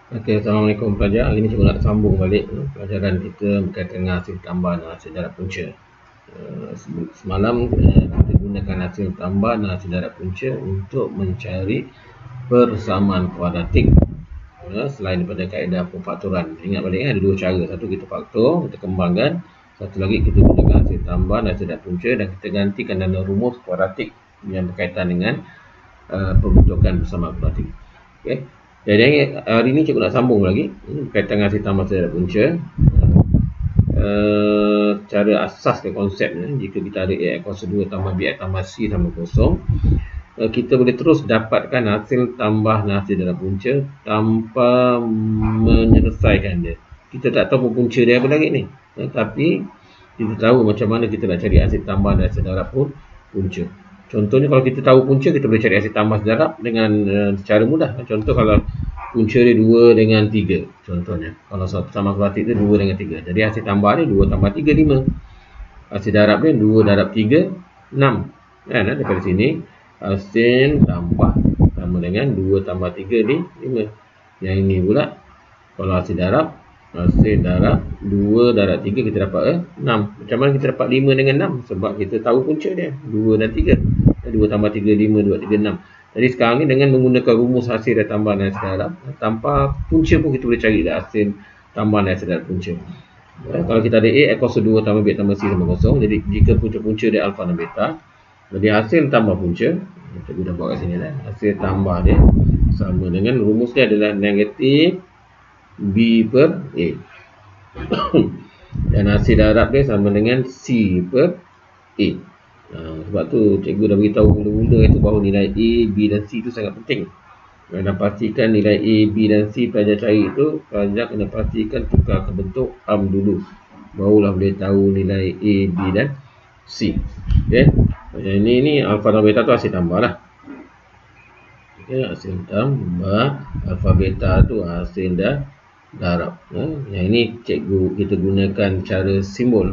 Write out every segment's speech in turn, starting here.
Okey, Assalamualaikum pelajar. Hari ini cikgu nak sambung balik pelajaran kita berkaitan dengan hasil tambah dan hasil darab punca. Semalam kita gunakan hasil tambah dan hasil darab punca untuk mencari persamaan kuadratik selain daripada kaedah pemfaktoran. Ingat balik ada dua cara. Satu kita faktor, kita kembangkan. Satu lagi kita gunakan hasil tambah dan hasil darab punca dan kita gantikan dalam rumus kuadratik yang berkaitan dengan pembentukan persamaan kuadratik. Okey. Jadi hari ini cikgu nak sambung lagi berkaitan dengan hasil tambah hasil darab punca. Cara asas ke konsepnya, jika kita ada A kuasa 2 tambah B tambah C sama kosong, kita boleh terus dapatkan hasil tambah dan hasil darab punca tanpa menyelesaikan dia. Kita tak tahu punca dia apa lagi ni, tapi kita tahu macam mana kita nak cari hasil tambah dan hasil darab punca. Contohnya kalau kita tahu punca, kita boleh cari hasil tambah darab dengan cara mudah. Contoh kalau punca dia 2 dengan 3. Contohnya kalau sama kuadratik dia 2 dengan 3. Jadi hasil tambah dia 2 tambah 3, 5. Hasil darab dia 2 darab 3, 6. Kan? Daripada sini hasil tambah sama dengan 2 tambah 3, 5. Yang ini pula kalau hasil darab 2 darab 3 kita dapat 6. Macam mana kita dapat 5 dengan 6? Sebab kita tahu punca dia 2 dan 3. 2 tambah 3, 5, 2, 3, 6. Jadi sekarang ni dengan menggunakan rumus hasil dan tambah dan hasil darab, tanpa punca pun kita boleh cari hasil tambah dan hasil darab punca. Kalau kita ada A kuasa 2 tambah B tambah C sama kosong. Jadi jika punca-punca dia alfa dan beta, jadi hasil tambah punca, kita dah buat kat sini lah. Hasil tambah dia sama dengan rumus dia adalah negatif B per A. Dan hasil darab dia sama dengan C per A. Sebab tu cikgu dah beritahu mula-mula itu bahawa nilai A, B dan C itu sangat penting. Dan pastikan nilai A, B dan C pelajar cari itu, pelajar kena pastikan tukar ke bentuk am dulu, barulah boleh tahu nilai A, B dan C. Okay. Ini alfa dan beta tu hasil tambah lah. Okay, hasil tambah. Alfa beta tu hasil darab. Yang ini cikgu kita gunakan cara simbol.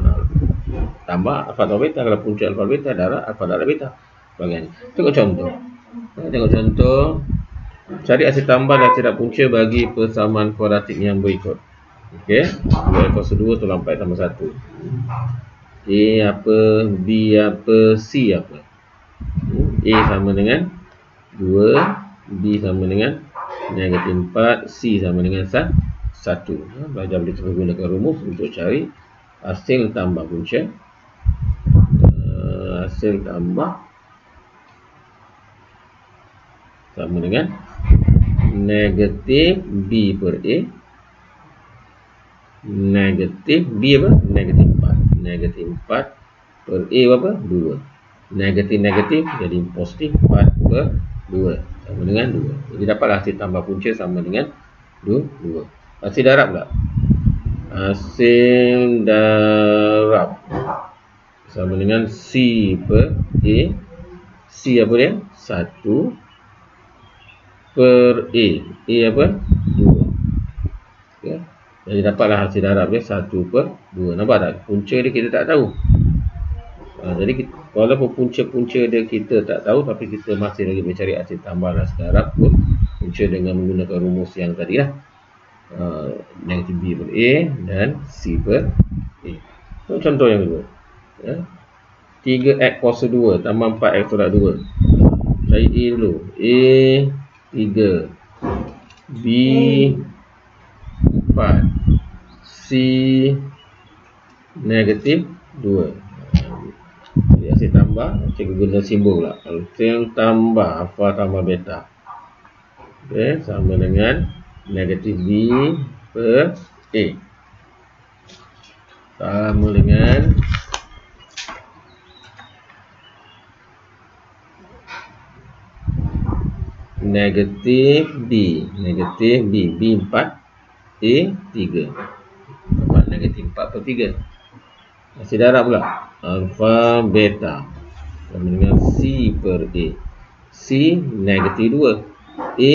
Tambah alfa dan beta, kalau punca alfa beta, darab alfa darab beta. Bagian. Tengok contoh. Tengok contoh. Cari hasil tambah dan hasil darab punca bagi persamaan kuadratik yang berikut. Okey. A kuasa 2 tolak 4 tambah 1. A apa, B apa, C apa. A sama dengan 2, B sama dengan negatif 4, C sama dengan 1. Belajar boleh terus gunakan rumus untuk cari hasil tambah punca. Hasil tambah sama dengan negatif B per A, negatif B apa? Negatif 4. Negatif 4 per A apa? 2. Negatif-negatif jadi positif 4 per 2 sama dengan 2. Jadi dapatlah hasil tambah punca sama dengan 2. Hasil darab pula. Hasil darab sama dengan C per A. C apa dia? 1 per A. A apa? 2. Okay. Jadi dapatlah hasil darab dia 1 per 2. Nampak tak? Punca dia kita tak tahu. Jadi walaupun punca-punca dia kita tak tahu, tapi kita masih lagi mencari hasil tambah dan hasil darab pun punca dengan menggunakan rumus yang tadi lah. Negatif B per A dan C per A. Contoh yang kedua. 3x kuasa 2 tambah 4x kuadrat 2. Cari A dulu. A 3, B 4, C negatif 2. Jadi hasil tambah, cikgu guna simbol lah. Hasil tambah alfa tambah beta. Okay, sama dengan negatif B per A. Sama dengan negatif B. Negatif B. B 4, A 3. Dapat negatif 4 per 3. Hasil darab pula. Alfa beta sama dengan C per A. C negatif 2. A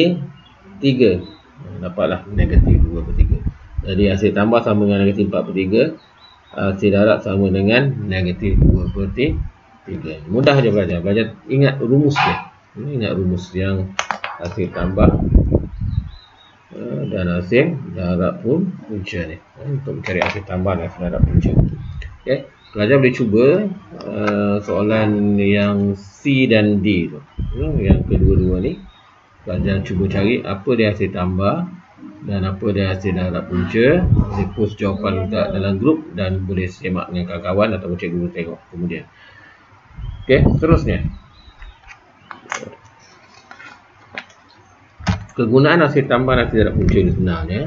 3. Dapatlah negatif 2 per 3. Jadi hasil tambah sama dengan negatif 4 per 3. Hasil darab sama dengan negatif 2 per 3. Mudah je belajar. Belajar ingat rumus dia. Ingat rumus yang hasil tambah dan hasil darab punca ni, untuk mencari hasil tambah dan hasil darab punca. Okay. Pelajar boleh cuba soalan yang C dan D tu, yang kedua-dua ni. Pelajar cuba cari apa dia hasil tambah dan apa dia hasil darab punca. Boleh post jawapan dekat dalam grup dan boleh semak dengan kawan-kawan atau cikgu tengok kemudian. Okey, seterusnya. Kegunaan hasil tambah dan hasil darab punca ni sebenarnya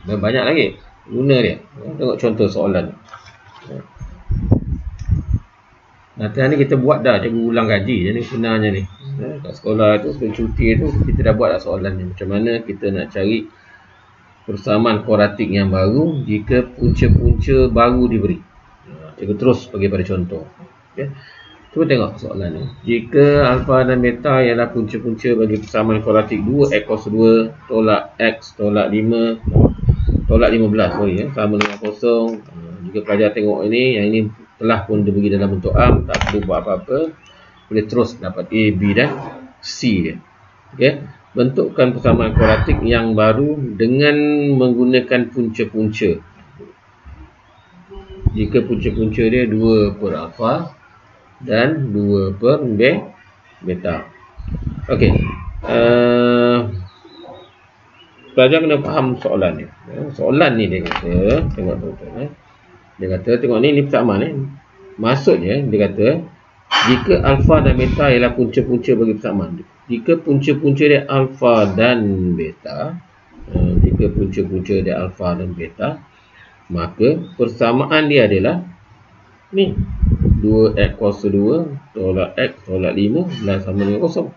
dan banyak lagi guna dia. Tengok contoh soalan. Latihan ni kita buat dah, cikgu ulang kaji. Jadi sebenarnya ni kat sekolah tu sebelum cuti tu kita dah buat dah soalan ni. Macam mana kita nak cari persamaan kuadratik yang baru jika punca-punca baru diberi. Cikgu terus pergi pada contoh. Okay. Cuba tengok soalan ni. Jika alfa dan beta ialah punca-punca bagi persamaan kuadratik 2x kuasa 2 tolak x tolak 5 tolak 15 sama dengan 0. Jika pelajar tengok ini, yang ini telah pun diberi dalam bentuk A, tak perlu buat apa-apa, boleh terus dapat A, B dan C dia. Okay. Bentukkan persamaan kuadratik yang baru dengan menggunakan punca-punca. Jika punca-punca dia 2 per alfa dan 2 per beta. Okey. Pelajar kena faham soalan ni. Soalan ni dia kata, tengok betul. Dia kata, tengok ni persamaan ni. Maksudnya, dia kata, jika alfa dan beta ialah punca-punca bagi persamaan. Jika punca-punca dia alfa dan beta, maka persamaan dia adalah ni. 2x kuasa 2 tolak x tolak 5 dan sama dengan 0.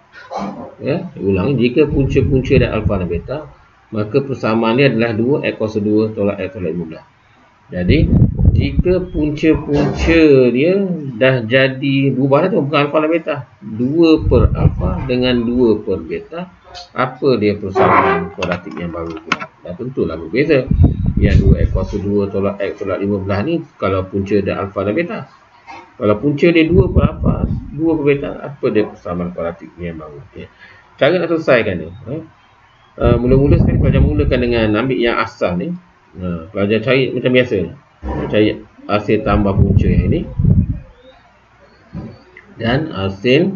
Ya, ulang. Jika punca-punca dia alfa dan beta, maka persamaan dia adalah 2x kuasa 2 tolak x tolak 15. Jadi, jika punca-punca dia dah jadi berubah tu, bukan alfa dan beta, 2 per alfa dengan 2 per beta, apa dia persamaan kuadratik yang baru tu? Dah tentulah berbeza. Yang 2x kuasa 2 tolak x tolak 15 ni kalau punca dia alfa dan beta. Kalau punca dia 2 per alfa, 2 per beta, apa dia persamaan kuadratik yang baru? Okay. Cara nak selesaikan dia. Mula-mula sekali pelajar mulakan dengan ambil yang asal ni. Pelajar cari macam biasa. Cari hasil tambah punca yang ini. Dan hasil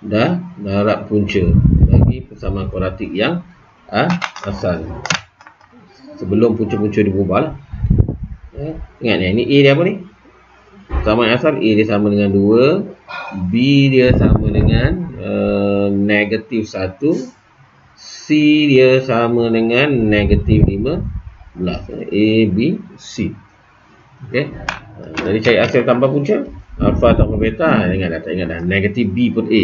darab punca bagi persamaan kuadratik yang asal. Sebelum punca-punca diubah lah. Ingat ni, ini A dia apa ni? Persamaan asal, A dia sama dengan 2, B dia sama dengan negatif 1, C dia sama dengan negatif 15. A, B, C. Okay. Jadi cari hasil tambah punca. Alfa tambah beta. Tak ingat dah. Negatif B per A.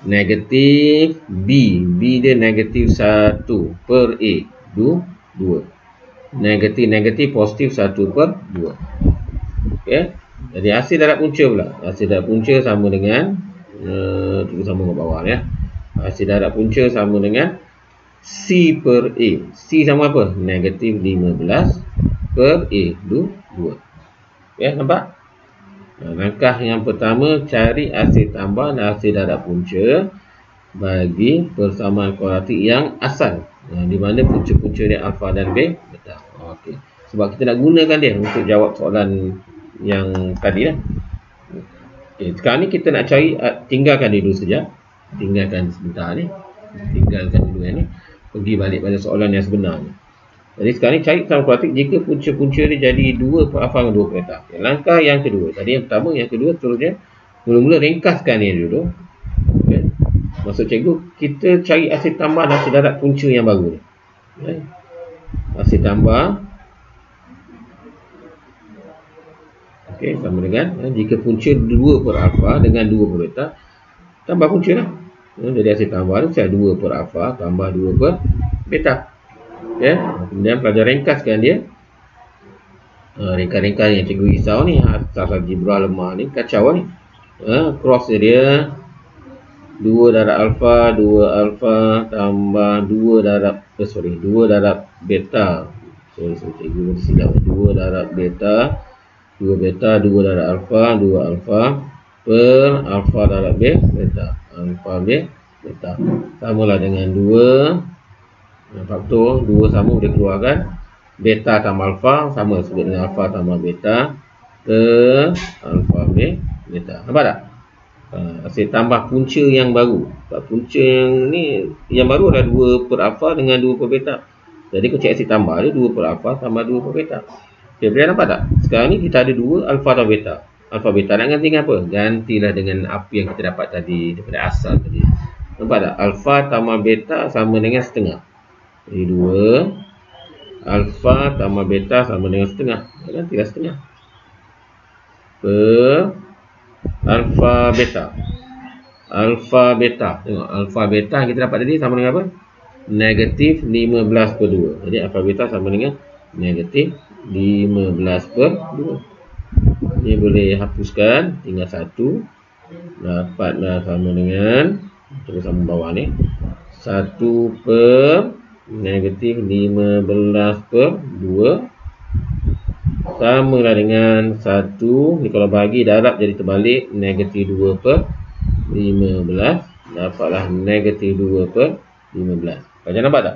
Negatif B. B dia negatif 1 per A. 2. Negatif positif 1 per 2. Okay. Jadi hasil darab punca pula. Hasil darab punca sama dengan kita sama kat bawah ya. Hasil darab punca sama dengan C per A. C sama apa? Negatif 15 per A. 2. Ya, nampak? Langkah yang pertama, cari hasil tambah dan hasil darab punca bagi persamaan kuadratik yang asal. Di mana punca-punca dia alfa dan beta. Okey. Sebab kita nak gunakan dia untuk jawab soalan yang tadi lah. Okay, sekarang ni kita nak cari, tinggalkan dia dulu sekejap. Tinggalkan sebentar ni. Tinggalkan dulu yang ni. Pergi balik pada soalan yang sebenar ni. Jadi sekarang ni cari persamaan kuadratik jika punca-punca dia jadi 2 per alfa dengan 2 per beta. Okay, langkah yang kedua. Tadi yang pertama, yang kedua seterusnya. Mula-mula ringkaskan dia dulu. Okay. Maksud cikgu, kita cari hasil tambah dan hasil darab punca yang baru ni. Okay. Hasil tambah. Okey, sama dengan jika punca 2 per alfa dengan 2 per beta, tambah punca lah. Jadi hasil tambah tu saya 2 per alfa tambah 2 per beta. Okay. Kemudian pelajar ringkaskan dia. Ringkas-ringkas yang cikgu risau ni, asas algebra lemah ni, kacau ni. Cross dia 2 darab alfa, 2 alfa tambah 2 darab 2 darab beta. Cikgu silap. 2 darab beta, 2 beta, 2 darab alfa, 2 alfa per alfa darab beta. Alfa beta. Samalah dengan 2 Faktor 2 sama boleh keluarkan beta tambah alfa, sama sebut dengan alfa tambah beta ke alfa beta. Nampak tak? Saya tambah punca yang baru. Punca yang ni yang baru ada 2 per alfa dengan 2 per beta. Jadi kecil asid tambah dia 2 per alfa tambah 2 per beta. Okay, boleh nampak tak? Sekarang ni kita ada 2 alfa dan beta. Alfa beta nak ganti dengan apa? Gantilah dengan apa yang kita dapat tadi daripada asal tadi. Nampak tak? Alfa tambah beta sama dengan setengah. Jadi 2 alfa tambah beta sama dengan setengah. Gantilah setengah per alfa beta. Alfa beta. Tengok alfa beta kita dapat tadi sama dengan apa? Negatif 15 per 2. Jadi alfa beta sama dengan negatif 15 per 2. Ini boleh hapuskan, tinggal 1. Dapatlah sama dengan, terus sama bawah ni, 1 per negatif 15 per 2 samalah dengan 1. Ni kalau bagi darab jadi terbalik, negatif 2 per 15. Dapatlah negatif 2 per 15. Macam nampak tak?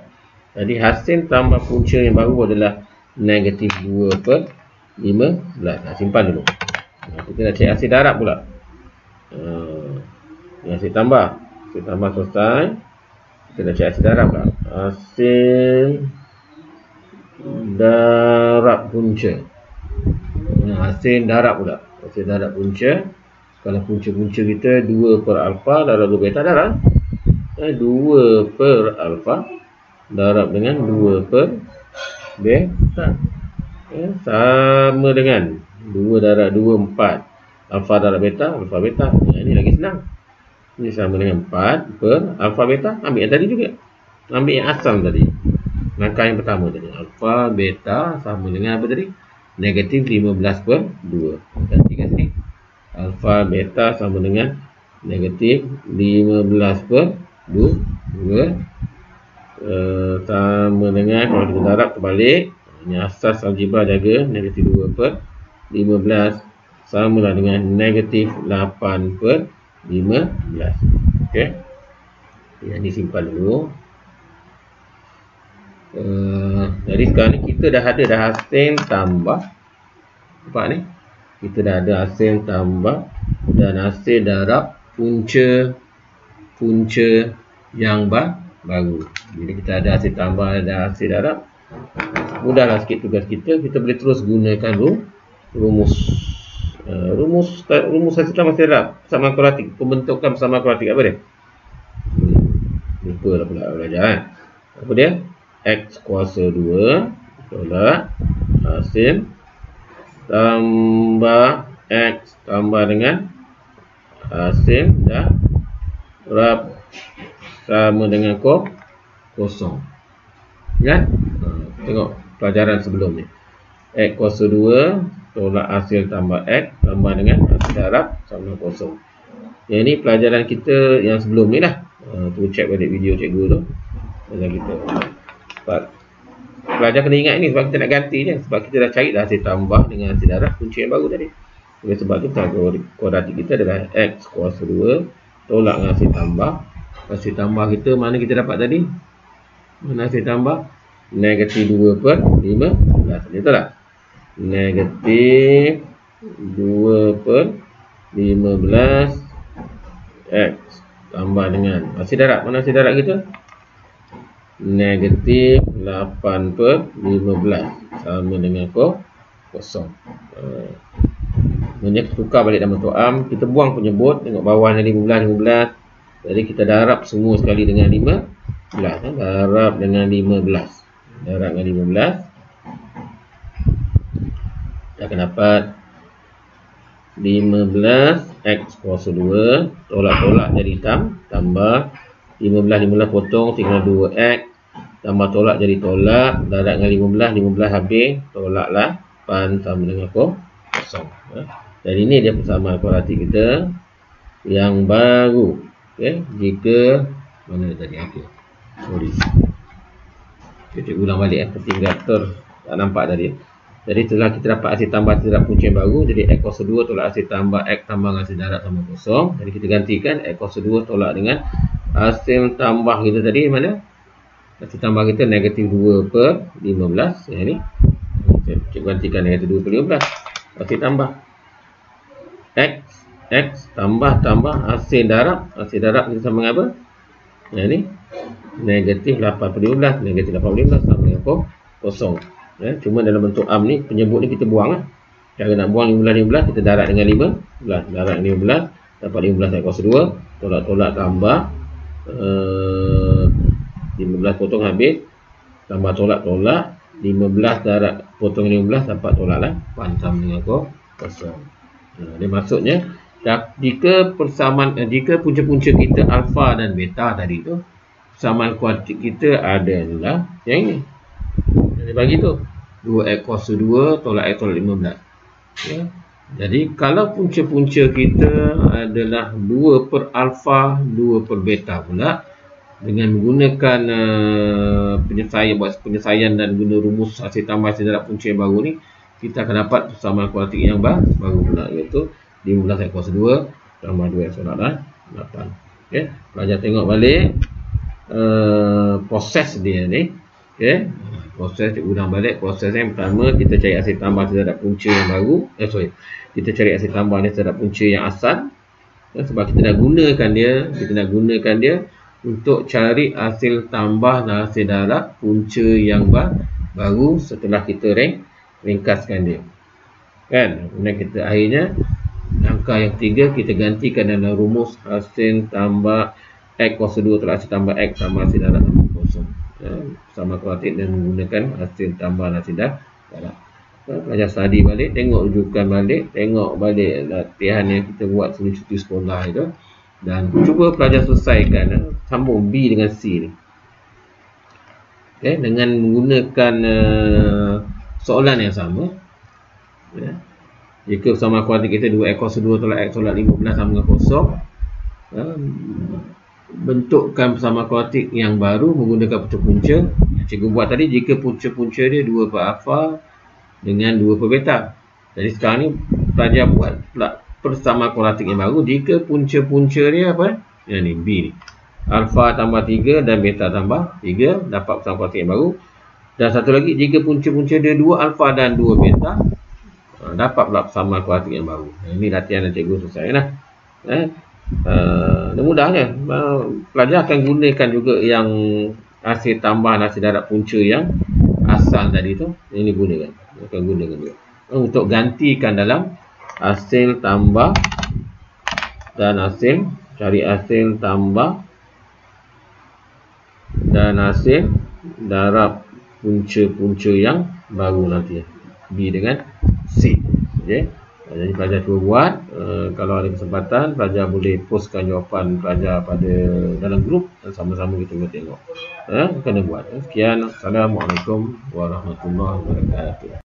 Jadi hasil tambah punca yang baru adalah negatif 2 per 15. Simpan dulu. Kita nak cek hasil darab pula. Hasil tambah. Hasil tambah selesai. Kita nak cek hasil darab pula. Hasil darab punca. Hasil darab pula. Hasil darab punca. Kalau punca-punca kita 2 per alfa darab 2 beta darab 2 per alfa darab dengan 2 per beta. Sama dengan 2 darab 2 4 alfa darab beta, alfa beta. Ini lagi senang. Ini sama dengan 4 per alfa beta. Ambil yang tadi juga. Ambil yang asal tadi. Langkah yang pertama tadi. Alfa beta sama dengan apa tadi? Negatif 15 per 2. Ganti kat sini. Alfa beta sama dengan negatif 15 per 2. Sama dengan, kalau kita darab terbalik, ini asas algebra jaga, negatif 2 per 15 samalah dengan negatif 8 per 15. Ok, yang ini simpan dulu. Jadi sekarang ni kita dah ada hasil tambah. Nampak ni? Kita dah ada hasil tambah dan hasil darab punca yang baru. Bila kita ada hasil tambah dan hasil darab, mudahlah sikit tugas kita. Kita boleh terus gunakan rumus hasil tambah hasil darab sama kuadratik, pembentukan sama kuadratik. Apa dia? Lupa lah pula belajar kan. Apa dia? X kuasa 2 tolak hasil tambah X tambah dengan hasil darab sama dengan kosong. Ya? Tengok pelajaran sebelum ni. X kuasa 2 tolak hasil tambah X tambah dengan hasil darab sama dengan kosong. Yang ni pelajaran kita yang sebelum ni lah. Tu check balik video cikgu tu. Pelajaran kita. Pelajar kena ingat ni sebab kita nak ganti je. Sebab kita dah cari dah hasil tambah dengan hasil darab punca yang baru tadi. Oleh sebab tu kuadratik kita adalah X kuasa 2 tolak dengan hasil tambah. Hasil tambah kita mana kita dapat tadi? Mana hasil tambah? Negatif 2 per 15. Betul tak? Negatif 2 per 15 X tambah dengan hasil darab. Mana hasil darab kita? Negatif 8 per 15 sama dengan kosong. Kita tukar balik nama Tuam. Kita buang penyebut. Tengok bawah ni 15. Jadi kita darab semua sekali dengan 15. Darab dengan 15. Darab dengan 15. Kita akan dapat 15 X kuasa 2 tolak-tolak jadi tambah 15 potong tinggal 2X tambah tolak jadi tolak, darab dengan 15 habis, tolaklah 8 sama dengan kosong. Jadi ini dia persamaan kuadratik kita yang baru. Okay. Jika mana tadi aku kita ulang balik penting reaktor tak nampak tadi. Jadi setelah kita dapat hasil tambah darab punca yang baru, jadi X kuasa 2 tolak hasil tambah X tambah dengan hasil darab sama kosong. Jadi kita gantikan X kuasa 2 tolak dengan hasil tambah kita tadi mana? Hasil tambah kita negatif 2/15. Yang ni cikgu gantikan negatif 2/15. Hasil tambah X tambah hasil darab. Hasil darab kita sama dengan apa? Yang ni negatif 8/15. Negatif 8/15 sama dengan kosong. Cuma dalam bentuk am ni, penyebut ni kita buang lah. Cara nak buang 15 kita darat dengan 15. Darat dengan 15 dapat 15 kuasa 2. Tolak-tolak tambah 15 potong habis. Tambah tolak-tolak 15 darat potong 15 dapat tolak lah. Pantam dengan kosong. Dia maksudnya jika punca-punca kita alfa dan beta tadi tu, persamaan kuantik kita adalah yang ini. Dia bagi tu 2x kuasa 2 tolak x tolak 15. Jadi kalau punca-punca kita adalah 2/alfa 2/beta pula, dengan menggunakan penyelesaian dan guna rumus hasil tambah hasil darab punca yang baru ni, kita akan dapat persamaan kuantik yang baru pula, iaitu 15x kuasa 2 tambah 2x tolak 8. Pelajar tengok balik proses dia ni. Proses ulang balik. Proses yang pertama, kita cari hasil tambah hasil darab punca yang baru. Kita cari hasil tambah hasil darab punca yang asal. Sebab kita nak gunakan dia untuk cari hasil tambah dan hasil darab punca yang baru setelah kita ringkaskan dia. Kemudian kita akhirnya angka yang 3 kita gantikan dalam rumus hasil tambah x kuasa 2 tolak hasil tambah x sama hasil darab tambah kosong. Sama kuantik dan menggunakan hasil tambah dan hasil darab. Pelajar study balik, tengok rujukan balik, tengok balik latihan yang kita buat sebelum cuti sekolah itu, dan cuba pelajar selesaikan sambung B dengan C ni. Dengan menggunakan soalan yang sama. Jika persamaan kuantik kita 2x kuasa 2 tolak x tolak 15 sama dengan kosong, bentukkan persamaan kuantik yang baru menggunakan punca-punca yang cikgu buat tadi. Jika punca-punca dia 2/alfa dengan 2/beta. Jadi sekarang ni pelajar buat persamaan kuantik yang baru jika punca-punca dia apa? Yang ni B ni. Alfa tambah 3 dan beta tambah 3, dapat persamaan kuantik yang baru. Dan satu lagi, jika punca-punca dia 2/alfa dan 2/beta, dapat pula persamaan kuantik yang baru. Ini latihan yang cikgu selesai lah. Mudahnya pelajar akan gunakan juga yang hasil tambah dan hasil darab punca yang asal tadi tu. Ini akan gunakan juga untuk gantikan dalam hasil tambah dan cari hasil tambah dan hasil darab punca-punca yang baru nanti, B dengan C. Jadi pelajar cuba buat. Kalau ada kesempatan, pelajar boleh postkan jawapan pelajar dalam grup dan sama-sama kita boleh tengok. Kena buat. Sekian. Assalamualaikum warahmatullahi wabarakatuh.